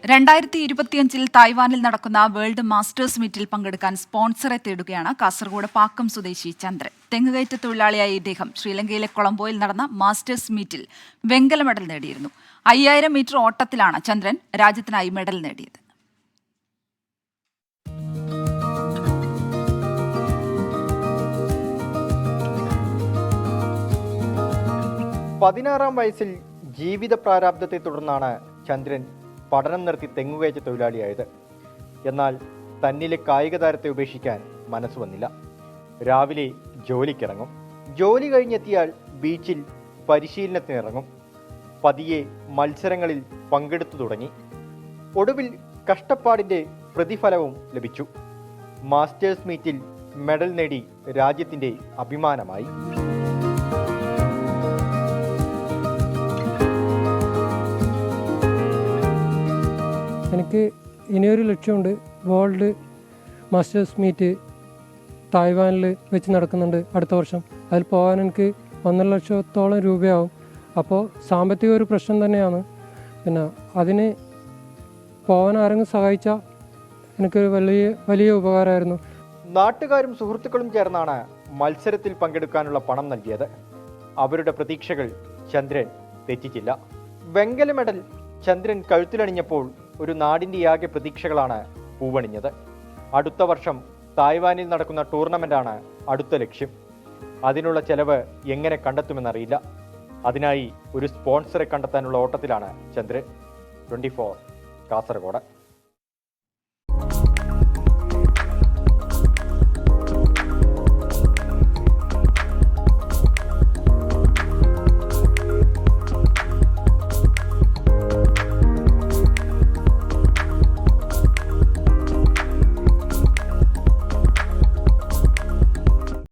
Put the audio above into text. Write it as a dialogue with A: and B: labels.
A: 2025 തായ്വാനിൽ നടക്കുന്ന world masters മീറ്റിൽ പങ്കെടുക്കാൻ സ്പോൺസറെ തേടുകയാണ് കാസർഗോഡ് പാക്കം സ്വദേശി ചന്ദ്രൻ. തെങ്ങുകയറ്റ തൊഴിലാളിയായ ഇദ്ദേഹം ശ്രീലങ്കയിലെ കൊളംബോയിൽ നടന്ന മാസ്റ്റേഴ്സ് മീറ്റിൽ വെങ്കല മെഡൽ നേടിയിരുന്നു. 5000 മീറ്റർ ഓട്ടത്തിലാണ് ചന്ദ്രൻ രാജ്യത്തിനായി മെഡൽ നേടിയത്.
B: പതിനാറാം വയസ്സിൽ ജീവിത പ്രാരാബ്ധത്തെ തുടർന്നാണ് ചന്ദ്രൻ പഠനം നിർത്തി തെങ്ങുകയറ്റ തൊഴിലാളിയായത്. എന്നാൽ തന്നിലെ കായിക താരത്തെ ഉപേക്ഷിക്കാൻ മനസ്സ് വന്നില്ല. രാവിലെ ജോലിക്കിറങ്ങും. ജോലി കഴിഞ്ഞെത്തിയാൽ ബീച്ചിൽ പരിശീലനത്തിനിറങ്ങും. പതിയെ മത്സരങ്ങളിൽ പങ്കെടുത്തു തുടങ്ങി. ഒടുവിൽ കഷ്ടപ്പാടിൻ്റെ പ്രതിഫലവും ലഭിച്ചു. മാസ്റ്റേഴ്സ് മീറ്റിൽ മെഡൽ നേടി രാജ്യത്തിൻ്റെ അഭിമാനമായി.
C: എനിക്ക് ഇനിയൊരു ലക്ഷ്യമുണ്ട്. വേൾഡ് മാസ്റ്റേഴ്സ് മീറ്റ് തായ്വാനിൽ വെച്ച് നടക്കുന്നുണ്ട് അടുത്ത വർഷം. അതിൽ പോകാൻ എനിക്ക് 1.5 ലക്ഷത്തോളം രൂപയാവും. അപ്പോൾ സാമ്പത്തിക ഒരു പ്രശ്നം തന്നെയാണ്. പിന്നെ അതിന് പോകാൻ ആരെങ്കിലും സഹായിച്ചാൽ എനിക്കൊരു വലിയ ഉപകാരമായിരുന്നു.
B: നാട്ടുകാരും സുഹൃത്തുക്കളും ചേർന്നാണ് മത്സരത്തിൽ പങ്കെടുക്കാനുള്ള പണം നൽകിയത്. അവരുടെ പ്രതീക്ഷകൾ ചന്ദ്രൻ തെറ്റിച്ചില്ല. വെങ്കല മെഡൽ ചന്ദ്രൻ കഴുത്തിലണിഞ്ഞപ്പോൾ ഒരു നാടിൻ്റെ ആകെ പ്രതീക്ഷകളാണ് പൂവണിഞ്ഞത്. അടുത്ത വർഷം തായ്വാനിൽ നടക്കുന്ന ടൂർണമെൻ്റാണ് അടുത്ത ലക്ഷ്യം. അതിനുള്ള ചെലവ് എങ്ങനെ കണ്ടെത്തുമെന്നറിയില്ല. അതിനായി ഒരു സ്പോൺസറെ കണ്ടെത്താനുള്ള ഓട്ടത്തിലാണ് ചന്ദ്രൻ. 24 കാസർഗോഡ്.